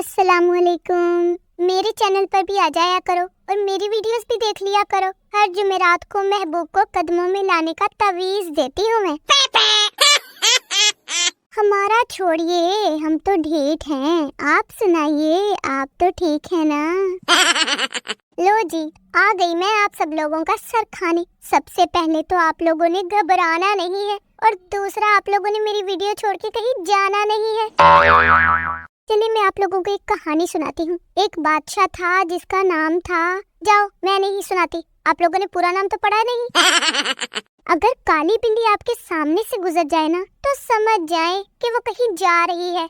अस्सलाम वालेकुम। मेरे चैनल पर भी आ जाया करो और मेरी वीडियोस भी देख लिया करो। हर जुमेरात को महबूब को कदमों में लाने का तवीज़ देती हूँ मैं। हमारा छोड़िए, हम तो ढीठ हैं। आप सुनाइए, आप तो ठीक है ना? लो जी, आ गई मैं आप सब लोगों का सर खाने। सबसे पहले तो आप लोगों ने घबराना नहीं है और दूसरा आप लोगों ने मेरी वीडियो छोड़ के कहीं जाना नहीं है। चलिए मैं आप लोगों को एक कहानी सुनाती हूँ। एक बादशाह था जिसका नाम था, जाओ मैं नहीं सुनाती, आप लोगों ने पूरा नाम तो पढ़ा नहीं। अगर काली बिल्ली आपके सामने से गुजर जाए ना तो समझ जाए कि वो कहीं जा रही है।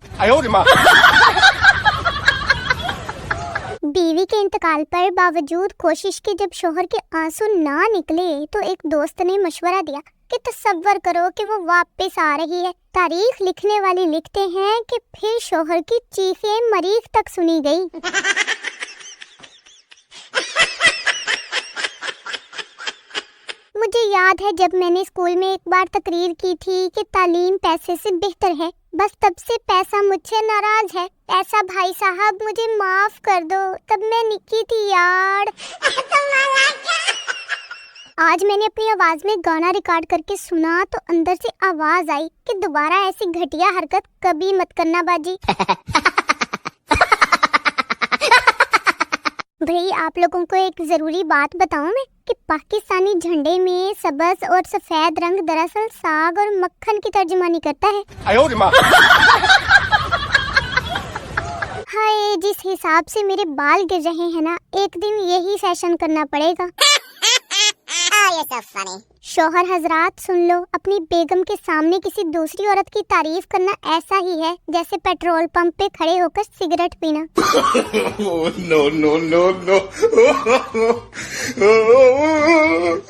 बीवी के इंतकाल पर बावजूद कोशिश के जब शोहर के आंसू ना निकले तो एक दोस्त ने मशवरा दिया कि तसव्वुर करो कि वो वापस आ रही है। तारीख लिखने वाले लिखते हैं कि फिर शोहर की चीखें मरीख तक सुनी गई। मुझे याद है जब मैंने स्कूल में एक बार तकरीर की थी कि तालीम पैसे से बेहतर है, बस तब से पैसा मुझसे नाराज है। पैसा भाई साहब मुझे माफ कर दो, तब मैं निक्की थी यार। आज मैंने अपनी आवाज में गाना रिकॉर्ड करके सुना तो अंदर से आवाज आई कि दोबारा ऐसी घटिया हरकत कभी मत करना बाजी। भाई आप लोगों को एक जरूरी बात बताऊं मैं कि पाकिस्तानी झंडे में सब्ज और सफेद रंग दरअसल साग और मक्खन की तर्जुमानी करता है। हाय, जिस हिसाब से मेरे बाल गिर रहे हैं ना, एक दिन यही फैशन करना पड़ेगा। शौहर हजरात सुन लो, अपनी बेगम के सामने किसी दूसरी औरत की तारीफ करना ऐसा ही है जैसे पेट्रोल पंप पे खड़े होकर सिगरेट पीना। No no no no.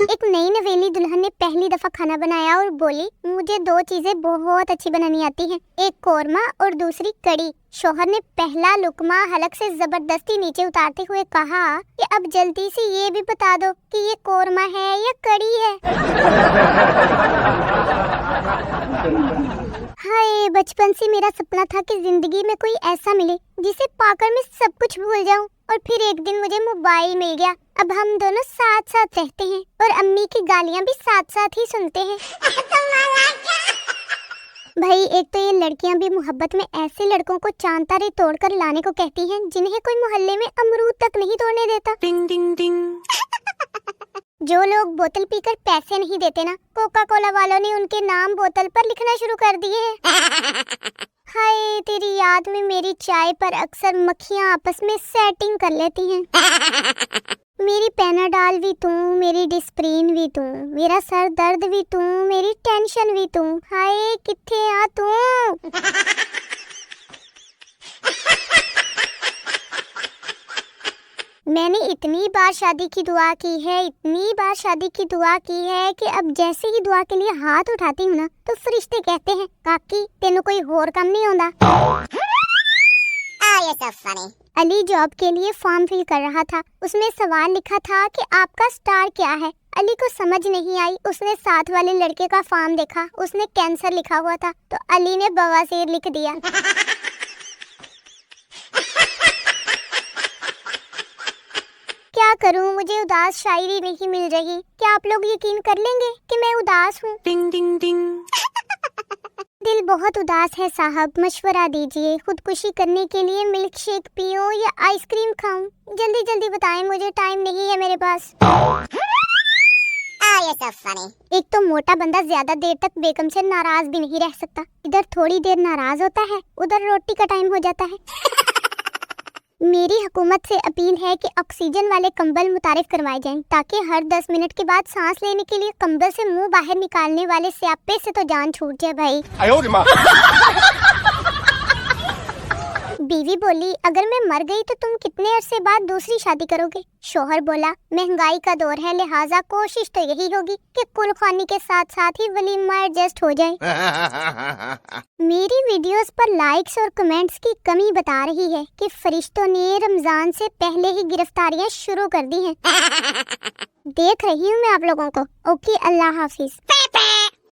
एक नई नवेली दुल्हन ने पहली दफा खाना बनाया और बोली, मुझे दो चीजें बहुत अच्छी बनानी आती हैं, एक कोरमा और दूसरी कड़ी। शौहर ने पहला लुकमा हलक से जबरदस्ती नीचे उतारते हुए कहा कि अब जल्दी से ये भी बता दो कि ये कोरमा है या कड़ी है। हाय, बचपन से मेरा सपना था कि जिंदगी में कोई ऐसा मिले जिसे पाकर मैं सब कुछ भूल जाऊं, और फिर एक दिन मुझे मोबाइल मिल गया। अब हम दोनों साथ साथ रहते हैं और अम्मी की गालियां भी साथ साथ ही सुनते हैं। भाई एक तो ये लड़कियां भी मोहब्बत में ऐसे लड़कों को चांद तारे तोड़कर लाने को कहती हैं जिन्हें कोई मोहल्ले में अमरूद तक नहीं तोड़ने देता। टिंग टिंग टिंग। जो लोग बोतल पीकर पैसे नहीं देते ना, कोका कोला वालों ने उनके नाम बोतल पर लिखना शुरू कर दिए हैं। हाय, तेरी याद में मेरी चाय पर अक्सर मक्खियां आपस में सेटिंग कर लेती हैं। मेरी पैनाडॉल भी तू, मेरी डिस्प्रिन भी तू, मेरा सर दर्द भी तू, मेरी टेंशन भी तू। हाय किथे आ तू? मैंने इतनी बार शादी की दुआ की है, इतनी बार शादी की दुआ की है कि अब जैसे ही दुआ के लिए हाथ उठाती हूँ ना तो फरिश्ते कहते हैं, काकी तेनू कोई और काम नहीं होता। अली जॉब के लिए फॉर्म फिल कर रहा था। उसमें सवाल लिखा था कि आपका स्टार क्या है। अली को समझ नहीं आई। उसने साथ वाले लड़के का फॉर्म देखा, उसने कैंसर लिखा हुआ था तो अली ने बवासीर लिख दिया। क्या करूं, मुझे उदास शायरी नहीं मिल रही। क्या आप लोग यकीन कर लेंगे कि मैं उदास हूँ? टिंग टिंग टिंग। दिल बहुत उदास है साहब, मशवरा दीजिए। खुदकुशी करने के लिए मिल्क शेक पीऊं या आइसक्रीम खाऊं? जल्दी जल्दी बताएं, मुझे टाइम नहीं है मेरे पास। एक तो मोटा बंदा ज्यादा देर तक बेगम से नाराज भी नहीं रह सकता। इधर थोड़ी देर नाराज होता है, उधर रोटी का टाइम हो जाता है। मेरी हुकूमत से अपील है कि ऑक्सीजन वाले कंबल मुतारिफ करवाए जाएं ताकि हर 10 मिनट के बाद सांस लेने के लिए कंबल से मुंह बाहर निकालने वाले स्यापे से तो जान छूट जाए भाई। बीवी बोली, अगर मैं मर गई तो तुम कितने अरसे बाद दूसरी शादी करोगे? शोहर बोला, महंगाई का दौर है लिहाजा कोशिश तो यही होगी कि कुल खानी के साथ साथ ही वलीमा एडजस्ट हो जाए। मेरी वीडियोस पर लाइक्स और कमेंट्स की कमी बता रही है कि फरिश्तों ने रमजान से पहले ही गिरफ्तारियां शुरू कर दी हैं। देख रही हूँ मैं आप लोगों को। ओके, अल्लाह हाफिज।